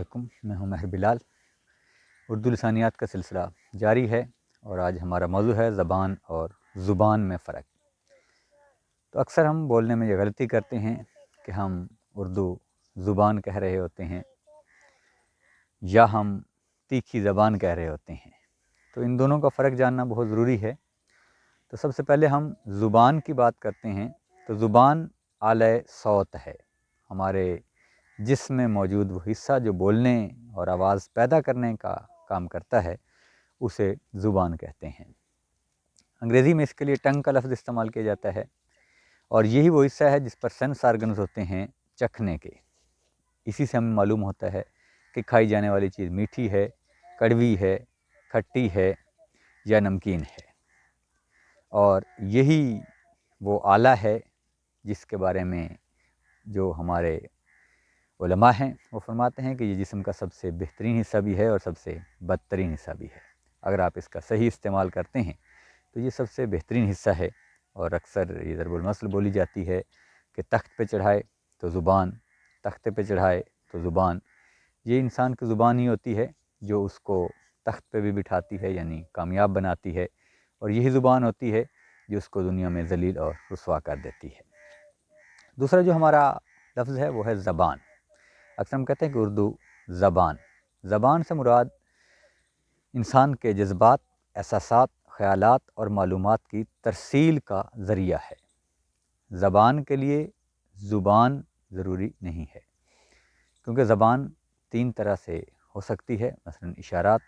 علیکم، میں ہوں مہر بلال۔ اردو لسانیات کا سلسلہ جاری ہے اور آج ہمارا موضوع ہے زبان اور زبان میں فرق۔ تو اکثر ہم بولنے میں یہ غلطی کرتے ہیں کہ ہم اردو زبان کہہ رہے ہوتے ہیں یا ہم تیکھی زبان کہہ رہے ہوتے ہیں۔ تو ان دونوں کا فرق جاننا بہت ضروری ہے۔ تو سب سے پہلے ہم زبان کی بات کرتے ہیں تو زبان آلہ صوت ہے، ہمارے جسم میں موجود وہ حصہ جو بولنے اور آواز پیدا کرنے کا کام کرتا ہے اسے زبان کہتے ہیں۔ انگریزی میں اس کے لیے ٹنگ کا لفظ استعمال کیا جاتا ہے اور یہی وہ حصہ ہے جس پر سینس آرگنز ہوتے ہیں چکھنے کے۔ اسی سے ہمیں معلوم ہوتا ہے کہ کھائی جانے والی چیز میٹھی ہے، کڑوی ہے، کھٹی ہے یا نمکین ہے، اور یہی وہ آلہ ہے جس کے بارے میں جو ہمارے علماء ہیں وہ فرماتے ہیں کہ یہ جسم کا سب سے بہترین حصہ بھی ہے اور سب سے بدترین حصہ بھی ہے۔ اگر آپ اس کا صحیح استعمال کرتے ہیں تو یہ سب سے بہترین حصہ ہے، اور اکثر یہ ضرب المثل بولی جاتی ہے کہ تخت پہ چڑھائے تو زبان، تختے پہ چڑھائے تو زبان۔ یہ انسان کی زبان ہی ہوتی ہے جو اس کو تخت پہ بھی بٹھاتی ہے، یعنی کامیاب بناتی ہے، اور یہی زبان ہوتی ہے جو اس کو دنیا میں ذلیل اور رسوا کر دیتی ہے۔ دوسرا جو ہمارا لفظ ہے وہ ہے زبان۔ اکثر ہم کہتے ہیں کہ اردو زبان، زبان سے مراد انسان کے جذبات، احساسات، خیالات اور معلومات کی ترسیل کا ذریعہ ہے۔ زبان کے لیے زبان ضروری نہیں ہے، کیونکہ زبان تین طرح سے ہو سکتی ہے۔ مثلا اشارات،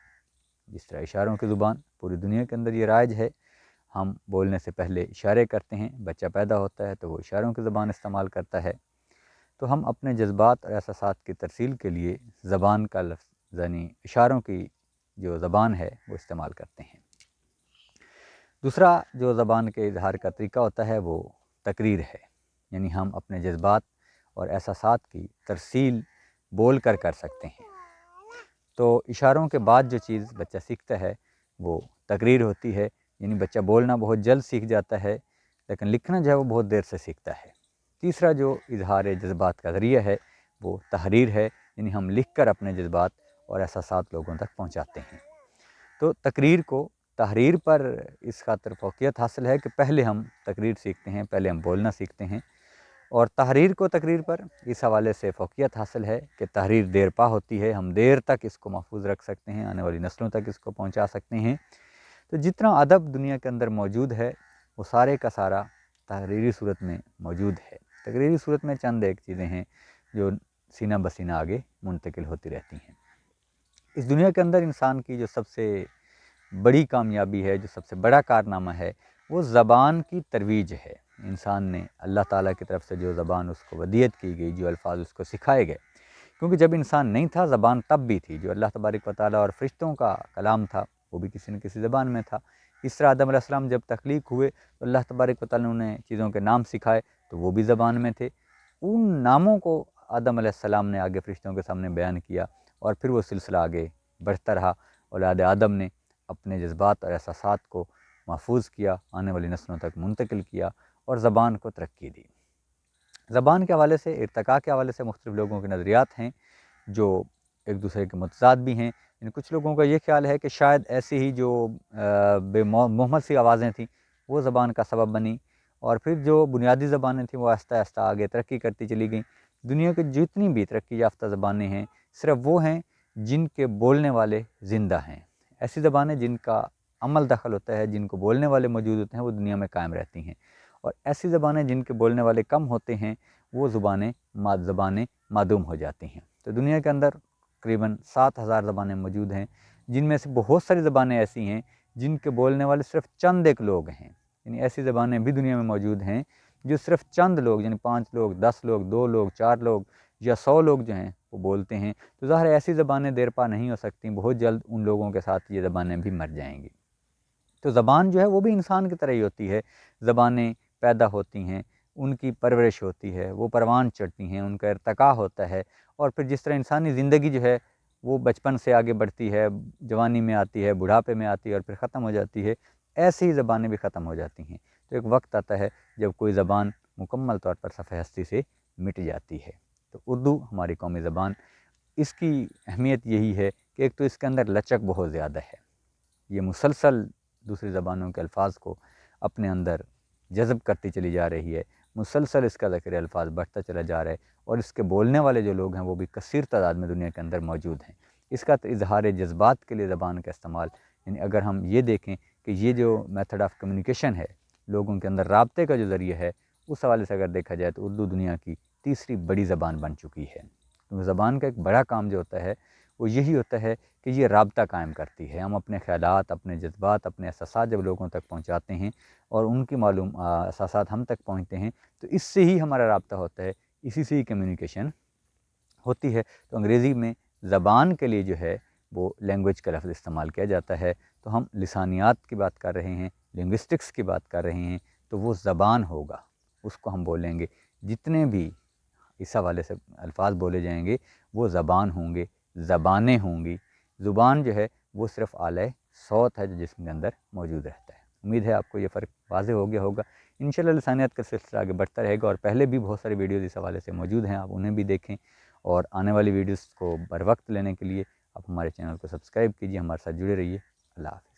جس طرح اشاروں کی زبان پوری دنیا کے اندر یہ رائج ہے، ہم بولنے سے پہلے اشارے کرتے ہیں، بچہ پیدا ہوتا ہے تو وہ اشاروں کی زبان استعمال کرتا ہے۔ تو ہم اپنے جذبات اور احساسات کی ترسیل کے لیے زبان کا لفظ، یعنی اشاروں کی جو زبان ہے وہ استعمال کرتے ہیں۔ دوسرا جو زبان کے اظہار کا طریقہ ہوتا ہے وہ تقریر ہے، یعنی ہم اپنے جذبات اور احساسات کی ترسیل بول کر سکتے ہیں۔ تو اشاروں کے بعد جو چیز بچہ سیکھتا ہے وہ تقریر ہوتی ہے، یعنی بچہ بولنا بہت جلد سیکھ جاتا ہے لیکن لکھنا جو ہے وہ بہت دیر سے سیکھتا ہے۔ تیسرا جو اظہار جذبات کا ذریعہ ہے وہ تحریر ہے، یعنی ہم لکھ کر اپنے جذبات اور احساسات لوگوں تک پہنچاتے ہیں۔ تو تقریر کو تحریر پر اس خاطر فوقیت حاصل ہے کہ پہلے ہم تقریر سیکھتے ہیں، پہلے ہم بولنا سیکھتے ہیں، اور تحریر کو تقریر پر اس حوالے سے فوقیت حاصل ہے کہ تحریر دیر پا ہوتی ہے، ہم دیر تک اس کو محفوظ رکھ سکتے ہیں، آنے والی نسلوں تک اس کو پہنچا سکتے ہیں۔ تو جتنا ادب دنیا کے اندر موجود ہے وہ سارے کا سارا تحریری صورت میں موجود ہے۔ تقریری صورت میں چند ایک چیزیں ہیں جو سینہ بسینہ آگے منتقل ہوتی رہتی ہیں۔ اس دنیا کے اندر انسان کی جو سب سے بڑی کامیابی ہے، جو سب سے بڑا کارنامہ ہے، وہ زبان کی ترویج ہے۔ انسان نے اللہ تعالیٰ کی طرف سے جو زبان اس کو ودیعت کی گئی، جو الفاظ اس کو سکھائے گئے، کیونکہ جب انسان نہیں تھا زبان تب بھی تھی، جو اللہ تبارک و تعالیٰ اور فرشتوں کا کلام تھا وہ بھی کسی نہ کسی زبان میں تھا۔ اس طرح آدم علیہ السلام جب تخلیق ہوئے تو اللہ تبارک و تعالیٰ نے انہیں چیزوں کے نام سکھائے تو وہ بھی زبان میں تھے۔ ان ناموں کو آدم علیہ السلام نے آگے فرشتوں کے سامنے بیان کیا، اور پھر وہ سلسلہ آگے بڑھتا رہا۔ اولاد آدم نے اپنے جذبات اور احساسات کو محفوظ کیا، آنے والی نسلوں تک منتقل کیا اور زبان کو ترقی دی۔ زبان کے حوالے سے، ارتقاء کے حوالے سے مختلف لوگوں کے نظریات ہیں جو ایک دوسرے کے متضاد بھی ہیں۔ یعنی کچھ لوگوں کا یہ خیال ہے کہ شاید ایسی ہی جو بے محمد سی آوازیں تھیں وہ زبان کا سبب بنی، اور پھر جو بنیادی زبانیں تھیں وہ آہستہ آہستہ آگے ترقی کرتی چلی گئیں۔ دنیا کی جتنی بھی ترقی یافتہ زبانیں ہیں صرف وہ ہیں جن کے بولنے والے زندہ ہیں۔ ایسی زبانیں جن کا عمل دخل ہوتا ہے، جن کو بولنے والے موجود ہوتے ہیں، وہ دنیا میں قائم رہتی ہیں، اور ایسی زبانیں جن کے بولنے والے کم ہوتے ہیں وہ زبانیں معدوم ہو جاتی ہیں۔ تو دنیا کے اندر تقریباً 7,000 زبانیں موجود ہیں، جن میں سے بہت ساری زبانیں ایسی ہیں جن کے بولنے والے صرف چند ایک لوگ ہیں۔ یعنی ایسی زبانیں بھی دنیا میں موجود ہیں جو صرف چند لوگ، یعنی 5 لوگ، 10 لوگ، 2 لوگ، 4 لوگ یا 100 لوگ جو ہیں وہ بولتے ہیں۔ تو ظاہر ایسی زبانیں دیر پا نہیں ہو سکتی، بہت جلد ان لوگوں کے ساتھ یہ زبانیں بھی مر جائیں گی۔ تو زبان جو ہے وہ بھی انسان کی طرح ہی ہوتی ہے۔ زبانیں پیدا ہوتی ہیں، ان کی پرورش ہوتی ہے، وہ پروان چڑھتی ہیں، ان کا ارتقاء ہوتا ہے، اور پھر جس طرح انسانی زندگی جو ہے وہ بچپن سے آگے بڑھتی ہے، جوانی میں آتی ہے، بڑھاپے میں آتی ہے اور پھر ختم ہو جاتی ہے، ایسی ہی زبانیں بھی ختم ہو جاتی ہیں۔ تو ایک وقت آتا ہے جب کوئی زبان مکمل طور پر صفحہ ہستی سے مٹ جاتی ہے۔ تو اردو ہماری قومی زبان اس کی اہمیت یہی ہے کہ ایک تو اس کے اندر لچک بہت زیادہ ہے، یہ مسلسل دوسری زبانوں کے الفاظ کو اپنے اندر جذب کرتی چلی جا رہی ہے، مسلسل اس کا ذخیرہ الفاظ بڑھتا چلا جا رہا ہے، اور اس کے بولنے والے جو لوگ ہیں وہ بھی کثیر تعداد میں دنیا کے اندر موجود ہیں۔ اس کا اظہار جذبات کے لیے زبان کا استعمال، یعنی اگر ہم یہ دیکھیں کہ یہ جو میتھڈ آف کمیونیکیشن ہے، لوگوں کے اندر رابطے کا جو ذریعہ ہے، اس حوالے سے اگر دیکھا جائے تو اردو دنیا کی تیسری بڑی زبان بن چکی ہے۔ کیونکہ زبان کا ایک بڑا کام جو ہوتا ہے وہ یہی ہوتا ہے کہ یہ رابطہ قائم کرتی ہے۔ ہم اپنے خیالات، اپنے جذبات، اپنے احساسات جب لوگوں تک پہنچاتے ہیں اور ان کی احساسات ہم تک پہنچتے ہیں تو اس سے ہی ہمارا رابطہ ہوتا ہے، اسی سے ہی کمیونیکیشن ہوتی ہے۔ تو انگریزی میں زبان کے لیے جو ہے وہ لینگویج کا لفظ استعمال کیا جاتا ہے، تو ہم لسانیات کی بات کر رہے ہیں، لنگوسٹکس کی بات کر رہے ہیں، تو وہ زبان ہوگا، اس کو ہم بولیں گے۔ جتنے بھی اس حوالے سے الفاظ بولے جائیں گے وہ زبان ہوں گے، زبانیں ہوں گی۔ زبان جو ہے وہ صرف آلہ صوت ہے جو جسم کے اندر موجود رہتا ہے۔ امید ہے آپ کو یہ فرق واضح ہو گیا ہوگا۔ انشاءاللہ لسانیات کا سلسلہ آگے بڑھتا رہے گا، اور پہلے بھی بہت ساری ویڈیوز اس حوالے سے موجود ہیں، آپ انہیں بھی دیکھیں، اور آنے والی ویڈیوز کو بر وقت لینے کے لیے آپ ہمارے چینل کو سبسکرائب کیجیے، ہمارے ساتھ جڑے رہیے۔ اللہ حافظ۔